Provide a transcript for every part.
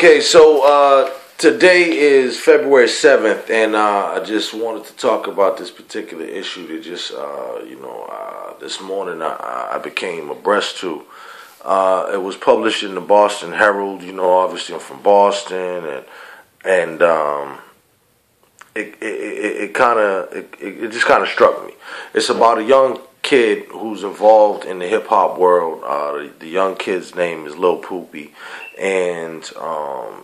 Okay, so today is February 7th, and I just wanted to talk about this particular issue that just, this morning I became abreast to. It was published in the Boston Herald. You know, obviously I'm from Boston, and it just kind of struck me. It's about a young kid who's involved in the hip hop world. The young kid's name is Lil Poopy, and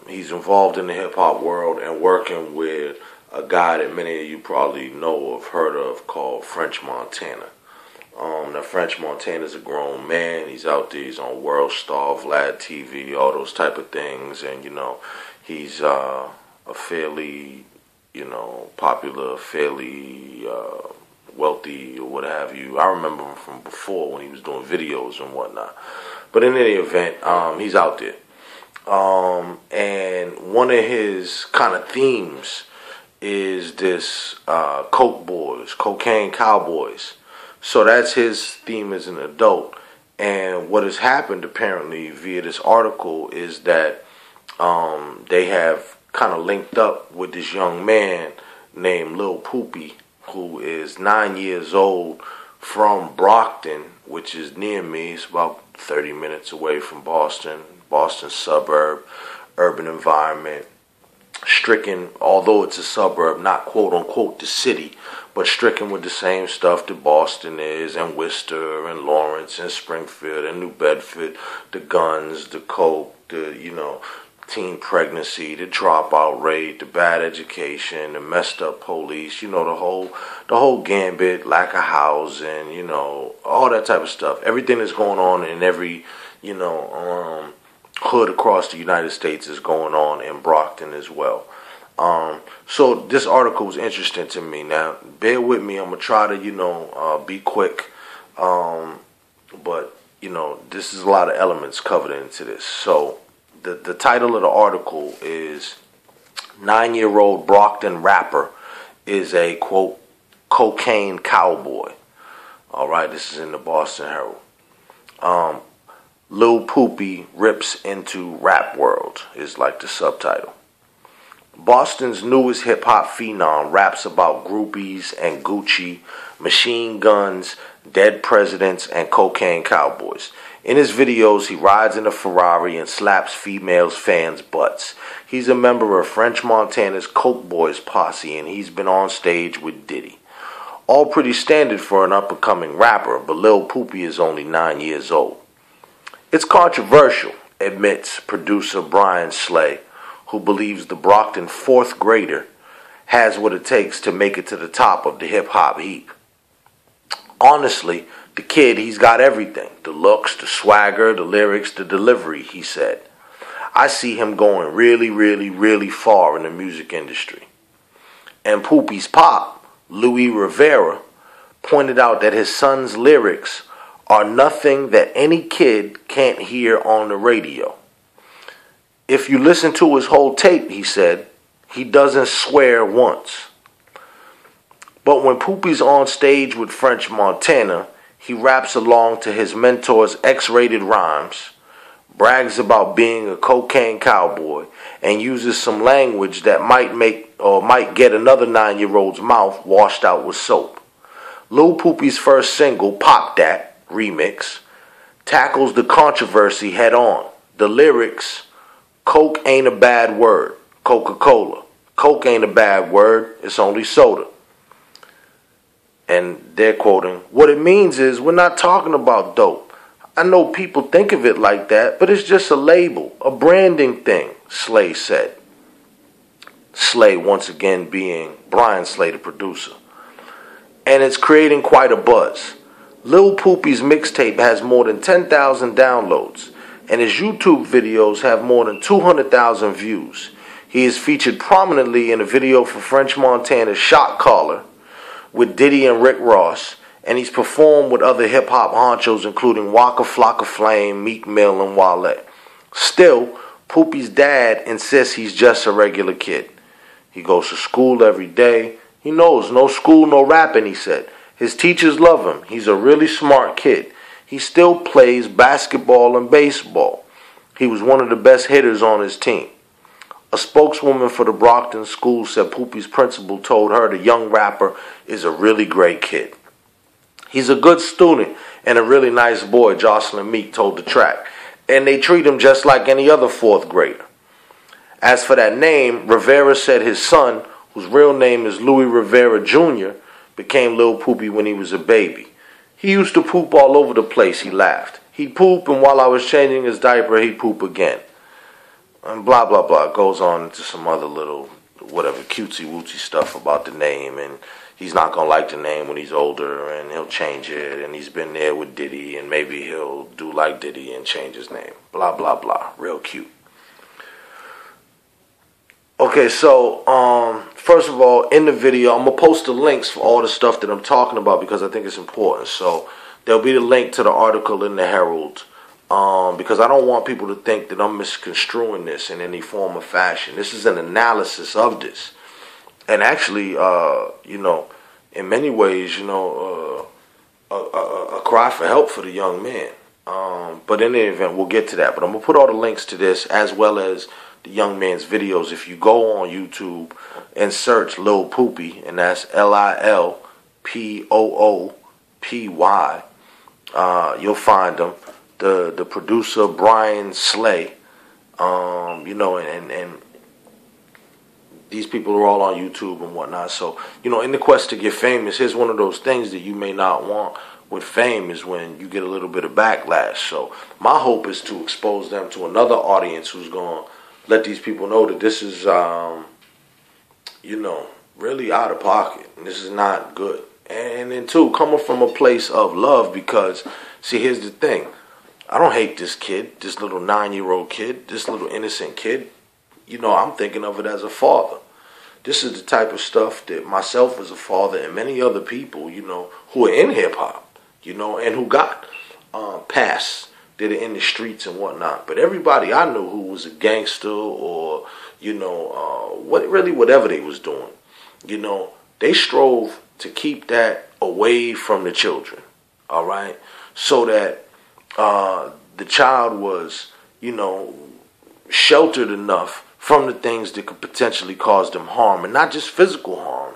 he's involved in the hip hop world and working with a guy that many of you probably know or have heard of called French Montana. Now French Montana is a grown man. He's out there. He's on World Star, Vlad TV, all those type of things, and he's a fairly popular, fairly wealthy or what have you. I remember him from before when he was doing videos and whatnot. But in any event, he's out there. And one of his kind of themes is this coke boys, cocaine cowboys. So that's his theme as an adult. And what has happened apparently via this article is that they have kind of linked up with this young man named Lil Poopy, who is 9 years old, from Brockton, which is near me. It's about 30 minutes away from Boston suburb, urban environment, stricken, although it's a suburb, not quote unquote the city, but stricken with the same stuff that Boston is, and Worcester, and Lawrence, and Springfield, and New Bedford, the guns, the coke, teen pregnancy, the dropout rate, the bad education, the messed up police, the whole gambit, lack of housing, all that type of stuff. Everything that's going on in every, hood across the United States is going on in Brockton as well. So this article was interesting to me. Now, bear with me. I'm going to try to, be quick. But, this is a lot of elements covered into this. So, the title of the article is 9-year-old Brockton rapper is a, quote, cocaine cowboy. All right, this is in the Boston Herald. Lil Poopy rips into rap world is like the subtitle. Boston's newest hip-hop phenom raps about groupies and Gucci, machine guns, dead presidents, and cocaine cowboys. In his videos, he rides in a Ferrari and slaps females' fans' butts. He's a member of French Montana's Coke Boys posse, and he's been on stage with Diddy. All pretty standard for an up-and-coming rapper, but Lil Poopy is only 9 years old. It's controversial, admits producer Brian Slay, who believes the Brockton fourth grader has what it takes to make it to the top of the hip-hop heap. Honestly, the kid, he's got everything. The looks, the swagger, the lyrics, the delivery, he said. I see him going really, really, really far in the music industry. And Poopy's pop, Louis Rivera, pointed out that his son's lyrics are nothing that any kid can't hear on the radio. If you listen to his whole tape, he said, he doesn't swear once. But when Poopy's on stage with French Montana, he raps along to his mentor's X-rated rhymes, brags about being a cocaine cowboy, and uses some language that might get another 9-year-old's mouth washed out with soap. Lil Poopy's first single, Pop That remix, tackles the controversy head on. The lyrics, Coke ain't a bad word, Coca-Cola. Coke ain't a bad word, it's only soda. And they're quoting, what it means is we're not talking about dope. I know people think of it like that, but it's just a label, a branding thing, Slay said. Slay once again being Brian Slay, the producer. And it's creating quite a buzz. Lil Poopy's mixtape has more than 10,000 downloads, and his YouTube videos have more than 200,000 views. He is featured prominently in a video for French Montana's Shot Caller with Diddy and Rick Ross, and he's performed with other hip-hop honchos including Waka Flocka Flame, Meek Mill, and Wale. Still, Poopy's dad insists he's just a regular kid. He goes to school every day. He knows no school, no rapping, he said. His teachers love him. He's a really smart kid. He still plays basketball and baseball. He was one of the best hitters on his team. A spokeswoman for the Brockton school said Poopy's principal told her the young rapper is a really great kid. He's a good student and a really nice boy, Jocelyn Meek told the track. And they treat him just like any other fourth grader. As for that name, Rivera said his son, whose real name is Louis Rivera Jr., became Lil Poopy when he was a baby. He used to poop all over the place, he laughed. He'd poop, and while I was changing his diaper, he'd poop again. And blah, blah, blah. It goes on into some other little, whatever, cutesy-wootsy stuff about the name, and he's not going to like the name when he's older, and he'll change it, and he's been there with Diddy, and maybe he'll do like Diddy and change his name. Blah, blah, blah. Real cute. Okay, so, first of all, in the video, I'm going to post the links for all the stuff that I'm talking about because I think it's important. So, there'll be the link to the article in the Herald because I don't want people to think that I'm misconstruing this in any form or fashion. This is an analysis of this. And actually, in many ways, a cry for help for the young man. But in any event, we'll get to that. But I'm going to put all the links to this as well as the young man's videos. If you go on YouTube and search Lil Poopy, and that's LilPoopy, you'll find them. The producer Brian Slay, and these people are all on YouTube and whatnot. So, in the quest to get famous, here's one of those things that you may not want with fame is when you get a little bit of backlash. So my hope is to expose them to another audience who's going to let these people know that this is, really out of pocket. And this is not good. And then, too, coming from a place of love because, see, here's the thing. I don't hate this kid, this little 9-year-old kid, this little innocent kid. I'm thinking of it as a father. This is the type of stuff that myself as a father and many other people, who are in hip-hop, and who got past that are in the streets and whatnot. But everybody I knew who was a gangster or, whatever they was doing, they strove to keep that away from the children, all right? So that the child was, sheltered enough from the things that could potentially cause them harm. And not just physical harm,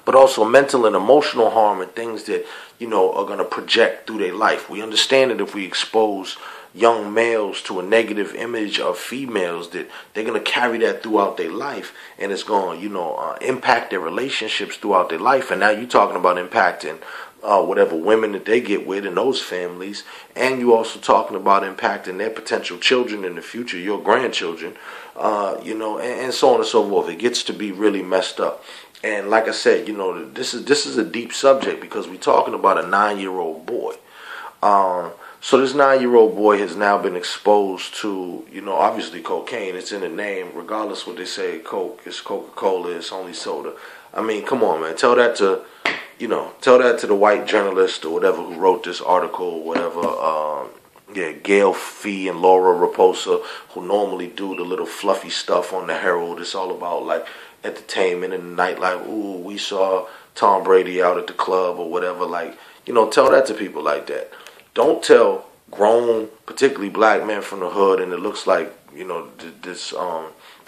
but also mental and emotional harm and things that, are going to project through their life. We understand that if we expose young males to a negative image of females, that they're going to carry that throughout their life, and it's going to, impact their relationships throughout their life. And now you're talking about impacting whatever women that they get with in those families, and you're also talking about impacting their potential children in the future, your grandchildren, and so on and so forth. It gets to be really messed up. And like I said, this is a deep subject because we're talking about a 9-year-old boy. So this 9-year-old boy has now been exposed to, obviously cocaine. It's in the name, regardless what they say. Coke, it's Coca-Cola, it's only soda. I mean, come on, man. Tell that to the white journalist or whatever who wrote this article, or whatever. Gail Fee and Laura Raposa, who normally do the little fluffy stuff on the Herald. It's all about like entertainment and nightlife. Ooh, we saw Tom Brady out at the club or whatever. Like, tell that to people like that. Don't tell grown, particularly black men from the hood, and it looks like, this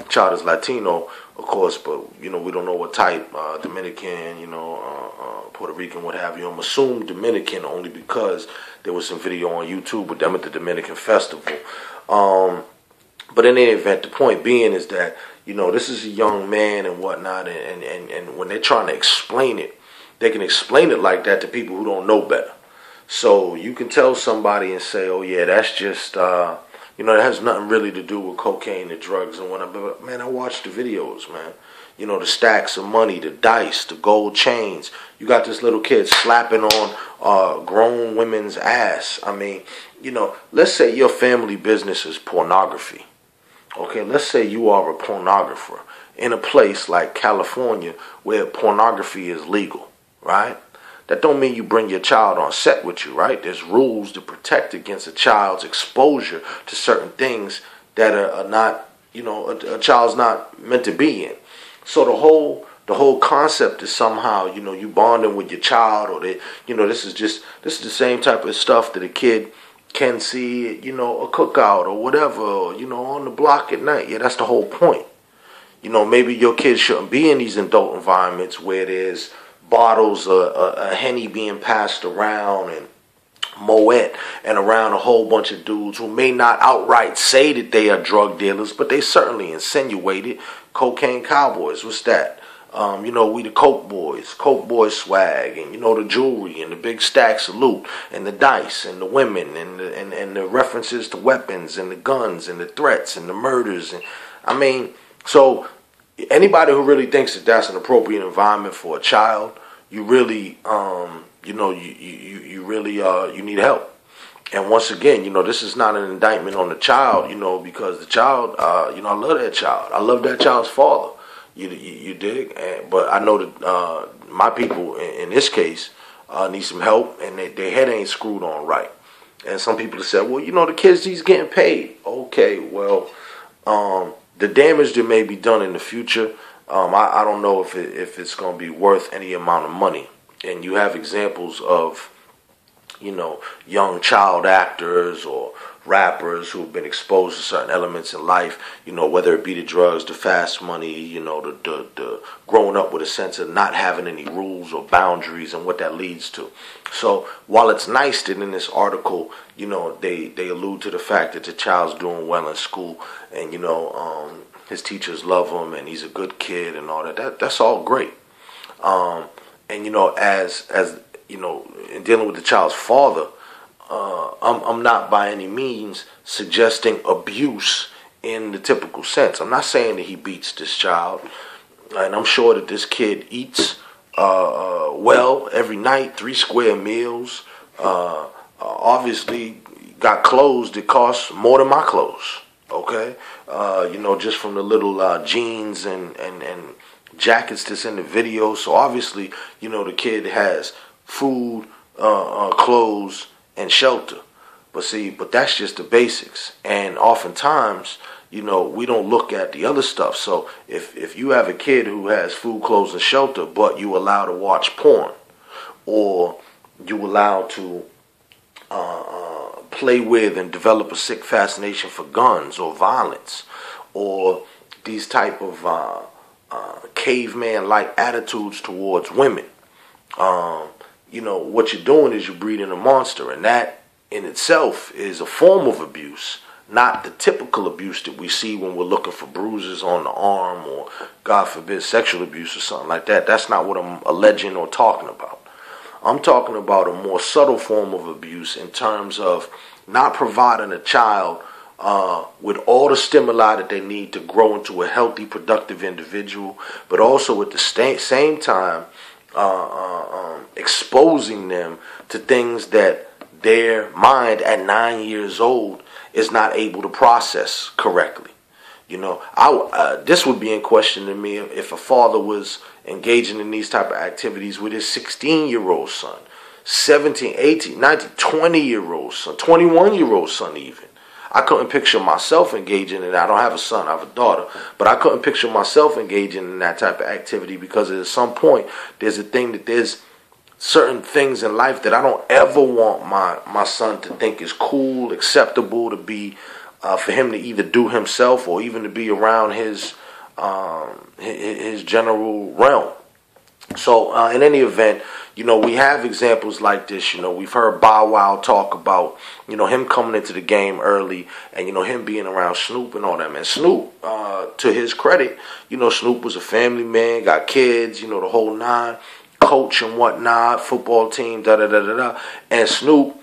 child is Latino, of course, but, we don't know what type, Dominican, Puerto Rican, what have you. I'm assuming Dominican only because there was some video on YouTube with them at the Dominican Festival. But in any event, the point being is that, this is a young man and whatnot, and when they're trying to explain it, they can explain it like that to people who don't know better. So you can tell somebody and say, oh yeah, that's just, it has nothing really to do with cocaine and drugs and whatnot. But man, I watched the videos, man. The stacks of money, the dice, the gold chains. You got this little kid slapping on grown women's ass. I mean, let's say your family business is pornography. Okay, let's say you are a pornographer in a place like California where pornography is legal, right? That don't mean you bring your child on set with you, right? There's rules to protect against a child's exposure to certain things that are not, a child's not meant to be in. So the whole concept is somehow, you bonding with your child, or that, this is the same type of stuff that a kid can see, you know, a cookout or whatever, or, you know, on the block at night. Yeah, that's the whole point. You know, maybe your kids shouldn't be in these adult environments where there's bottles of Henny being passed around and Moet and around a whole bunch of dudes who may not outright say that they are drug dealers, but they certainly insinuate it. Cocaine cowboys, what's that? You know, we the Coke boys swag, and you know, the jewelry and the big stacks of loot and the dice and the women and the references to weapons and the guns and the threats and the murders. And I mean, so anybody who really thinks that that's an appropriate environment for a child, you really, you know, you really, you need help. And once again, you know, this is not an indictment on the child, you know, because the child, you know, I love that child. I love that child's father. You dig? But I know that my people, in this case, need some help, and their head ain't screwed on right. And some people have said, well, you know, the kids, he's getting paid. Okay, well, the damage that may be done in the future, I don't know if it's going to be worth any amount of money. And you have examples of, you know, young child actors or rappers who've been exposed to certain elements in life, you know, whether it be the drugs, the fast money, you know, the growing up with a sense of not having any rules or boundaries and what that leads to. So while it's nice that in this article, you know, they allude to the fact that the child's doing well in school and, you know, his teachers love him and he's a good kid and all that's all great. And, you know, as you know, in dealing with the child's father, I'm not by any means suggesting abuse in the typical sense. I'm not saying that he beats this child, and I'm sure that this kid eats well every night, 3 square meals. Obviously, got clothes that cost more than my clothes. Okay, you know, just from the little jeans and jackets that's in the video. So obviously, you know, the kid has food, clothes, and shelter. But that's just the basics. And oftentimes, you know, we don't look at the other stuff. So if you have a kid who has food, clothes, and shelter, but you allow to watch porn, or you allow to play with and develop a sick fascination for guns or violence, or these type of caveman-like attitudes towards women, you know, what you're doing is you're breeding a monster, and that in itself is a form of abuse, not the typical abuse that we see when we're looking for bruises on the arm or, God forbid, sexual abuse or something like that. That's not what I'm alleging or talking about. I'm talking about a more subtle form of abuse in terms of not providing a child with all the stimuli that they need to grow into a healthy, productive individual, but also at the same time exposing them to things that their mind at 9 years old is not able to process correctly. You know, this would be in question to me if a father was engaging in these type of activities with his 16-year-old son, 17, 18, 19, 20-year-old son, 21-year-old son even. I couldn't picture myself engaging in that. I don't have a son, I have a daughter, but I couldn't picture myself engaging in that type of activity because at some point there's a thing that there's certain things in life that I don't ever want my son to think is cool, acceptable to be, for him to either do himself or even to be around his general realm. So in any event, you know, we have examples like this. You know, we've heard Bow Wow talk about, you know, him coming into the game early and, you know, him being around Snoop and all that, man. Snoop, to his credit, you know, Snoop was a family man, got kids, you know, the whole nine, coach and whatnot, football team, da-da-da-da-da. And Snoop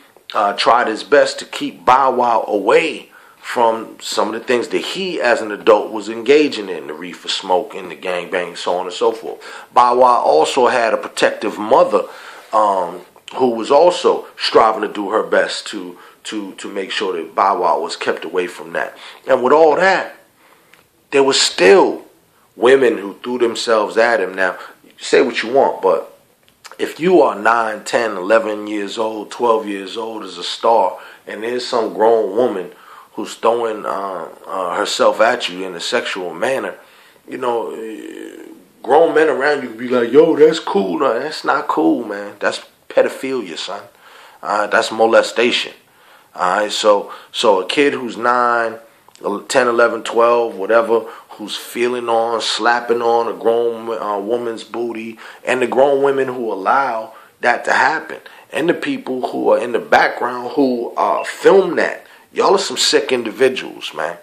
tried his best to keep Bow Wow away from some of the things that he as an adult was engaging in, the reefer smoke and the gangbang, so on and so forth. Bow Wow also had a protective mother who was also striving to do her best to make sure that Bow Wow was kept away from that. And with all that, there was still women who threw themselves at him. Now, say what you want, but if you are 9, 10, 11 years old, 12 years old as a star, and there's some grown woman who's throwing herself at you in a sexual manner, you know, grown men around you can be like, yo, that's cool. No, that's not cool, man. That's pedophilia, son. That's molestation. Alright, so a kid who's 9, 10, 11, 12, whatever, who's feeling on, slapping on a grown woman's booty, and the grown women who allow that to happen, and the people who are in the background who film that. Y'all are some sick individuals, man.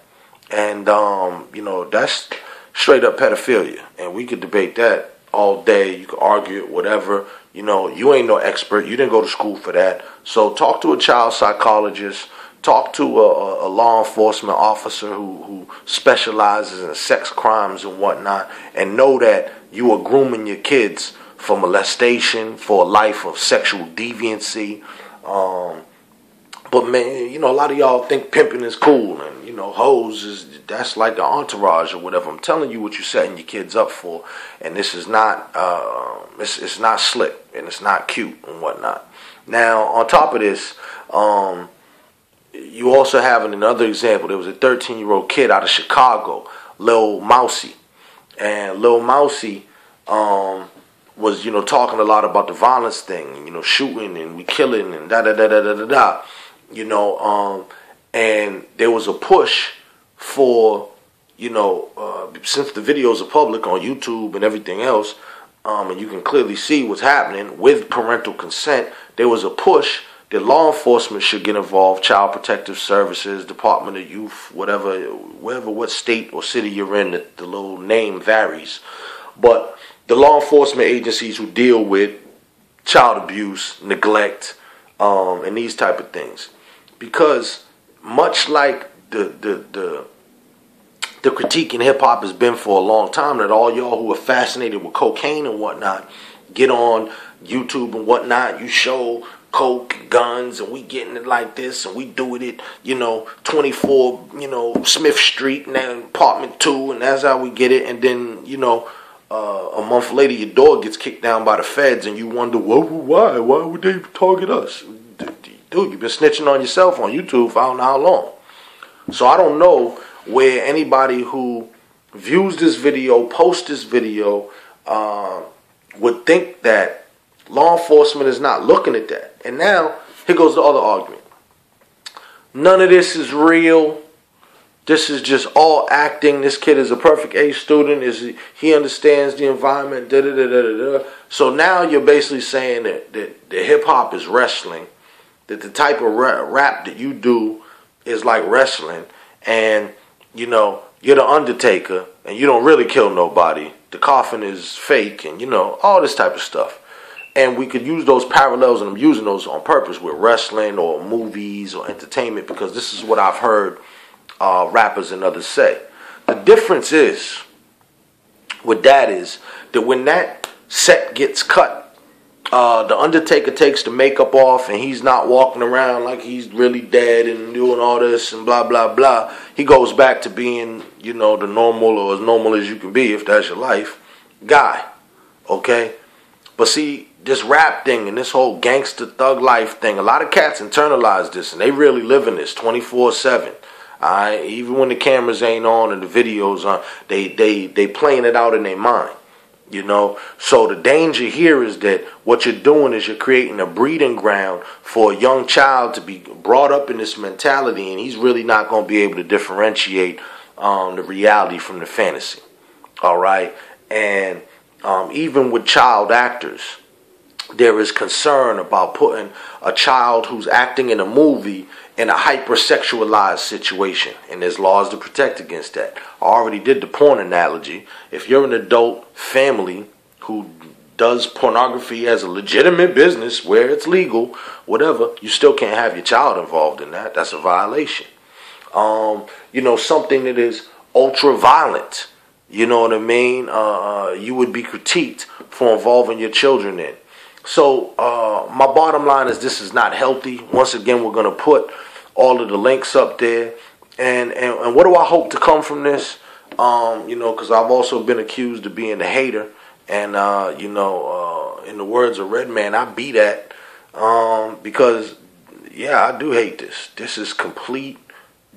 And, that's straight up pedophilia. And we could debate that all day. You could argue it, whatever. You ain't no expert. You didn't go to school for that. So talk to a child psychologist. Talk to a law enforcement officer who specializes in sex crimes and whatnot. And know that you are grooming your kids for molestation, for a life of sexual deviancy. But man, a lot of y'all think pimping is cool, and hoes that's like the entourage or whatever. I'm telling you what you're setting your kids up for, and this is not it's not slick and it's not cute and whatnot. Now, on top of this, you also have another example. There was a 13-year-old kid out of Chicago, Lil Mousy, and Lil Mousy was talking a lot about the violence thing, shooting and we killing and da da da da da da da. And there was a push for, since the videos are public on YouTube and everything else, and you can clearly see what's happening with parental consent, there was a push that law enforcement should get involved, Child Protective Services, Department of Youth, what state or city you're in, the little name varies. But the law enforcement agencies who deal with child abuse, neglect, and these type of things. Because much like the critique in hip-hop has been for a long time, that all y'all who are fascinated with cocaine and whatnot get on YouTube and whatnot, you show coke, guns, and we getting it like this, and we doing it, 24, Smith Street, and then apartment 2, and that's how we get it, and then, a month later your door gets kicked down by the feds, and you wonder, why would they target us? Dude, you've been snitching on yourself on YouTube for I don't know how long. So I don't know where anybody who views this video, posts this video, would think that law enforcement is not looking at that. And now, here goes the other argument. None of this is real. This is just all acting. This kid is a perfect A student. He understands the environment. Da da da da da. So now you're basically saying that hip hop is wrestling. That the type of rap that you do is like wrestling, and you're the Undertaker, and you don't really kill nobody. The coffin is fake, and all this type of stuff. And we could use those parallels, and I'm using those on purpose with wrestling or movies or entertainment, because this is what I've heard rappers and others say. The difference is with that is that when that set gets cut, the Undertaker takes the makeup off and he's not walking around like he's really dead and doing all this and blah, blah, blah. He goes back to being, the normal or as normal as you can be, if that's your life, guy. Okay? But see, this rap thing and this whole gangster thug life thing, a lot of cats internalize this and they really live in this 24/7. Alright? Even when the cameras ain't on and the videos on, they playing it out in their mind. So the danger here is that what you're doing is you're creating a breeding ground for a young child to be brought up in this mentality, and he's really not going to be able to differentiate the reality from the fantasy. All right? And even with child actors, there is concern about putting a child who's acting in a movie in a hypersexualized situation, and there's laws to protect against that. I already did the porn analogy. If you're an adult family who does pornography as a legitimate business where it's legal, whatever, you still can't have your child involved in that. That's a violation. Something that is ultra violent, you know what I mean? You would be critiqued for involving your children in. So my bottom line is this is not healthy. Once again, we're going to put all of the links up there. And what do I hope to come from this? Because I've also been accused of being a hater. And, in the words of Redman, I be that. Because, yeah, I do hate this. This is complete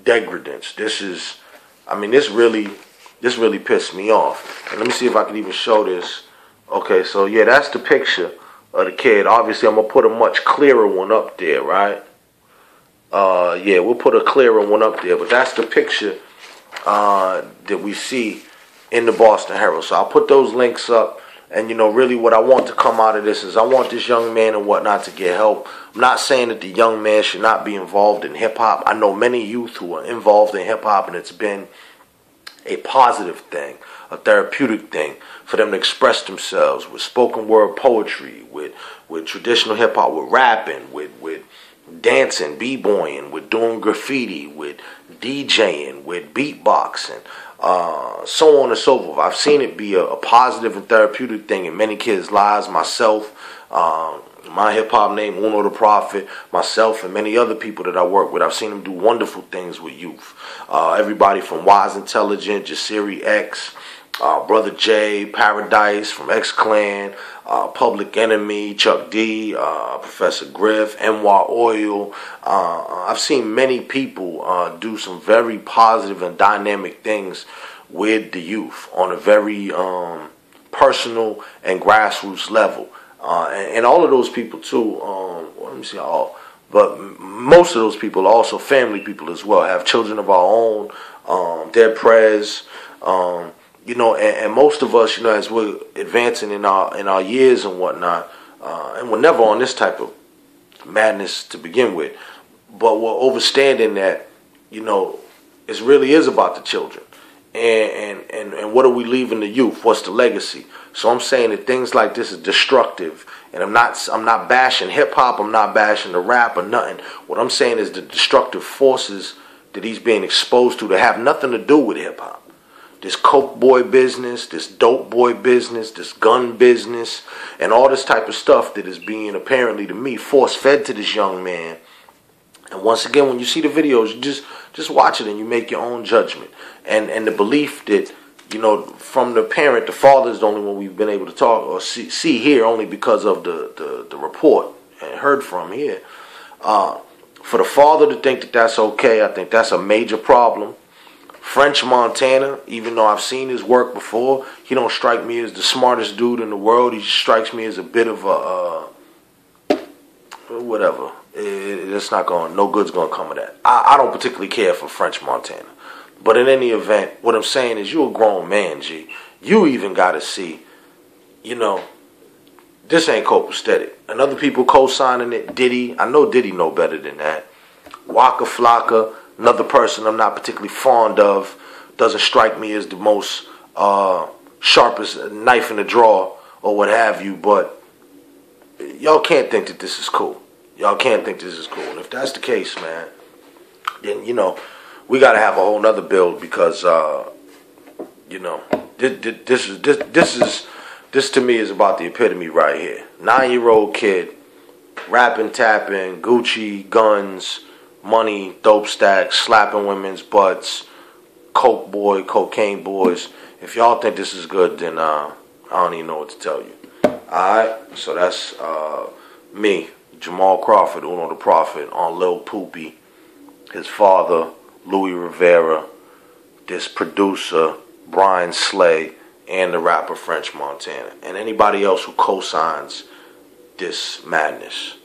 degradance. This really pissed me off. And let me see if I can even show this. Okay, so yeah, that's the picture of the kid. Obviously, I'm going to put a much clearer one up there, right? Yeah, we'll put a clearer one up there. But that's the picture that we see in the Boston Herald. So I'll put those links up. And, really what I want to come out of this is I want this young man and whatnot to get help. I'm not saying that the young man should not be involved in hip-hop. I know many youth who are involved in hip-hop, and it's been a positive thing, a therapeutic thing for them to express themselves with spoken word poetry, with traditional hip-hop, with rapping, with dancing, b-boying, with doing graffiti, with DJing, with beatboxing. So on and so forth. I've seen it be a positive and therapeutic thing in many kids' lives. Myself, my hip-hop name, Uno the Prophet, myself, and many other people that I work with, I've seen them do wonderful things with youth. Everybody from Wise Intelligent, Jasiri X, Brother J, Paradise from X-Clan, Public Enemy, Chuck D, Professor Griff, NY Oil. I've seen many people do some very positive and dynamic things with the youth on a very personal and grassroots level. And all of those people too, let me see all, but most of those people are also family people as well, have children of our own, their prayers, and most of us, as we're advancing in our years and whatnot, and we're never on this type of madness to begin with, but we're overstanding that, it really is about the children, and what are we leaving the youth? What's the legacy? So I'm saying that things like this is destructive, and I'm not bashing hip hop, I'm not bashing the rap or nothing. What I'm saying is the destructive forces that he's being exposed to that have nothing to do with hip hop. This coke boy business, this dope boy business, this gun business, and all this type of stuff that is being, apparently to me, force-fed to this young man. And once again, when you see the videos, you just watch it and you make your own judgment. And the belief that, from the parent, the father is the only one we've been able to talk or see here only because of the report and heard from here. For the father to think that that's okay, I think that's a major problem. French Montana, even though I've seen his work before, he don't strike me as the smartest dude in the world. He strikes me as a bit of a whatever. It's not going, no good's going to come of that. I don't particularly care for French Montana. But in any event, what I'm saying is you're a grown man, G. You even got to see, this ain't copacetic. And other people co-signing it, Diddy. I know Diddy know better than that. Waka Flocka, another person I'm not particularly fond of, doesn't strike me as the most sharpest knife in the drawer or what have you, but y'all can't think that this is cool. Y'all can't think this is cool. And if that's the case, man, then, we got to have a whole nother build because, this to me is about the epitome right here. 9-year-old kid, rapping, tapping, Gucci, guns, money, dope stacks, slapping women's butts, coke boy, cocaine boys. If y'all think this is good, then I don't even know what to tell you. Alright, so that's me, Jamal Crawford, Uno the Prophet, on Lil Poopy, his father, Louis Rivera, this producer, Brian Slay, and the rapper French Montana, and anybody else who co-signs this madness.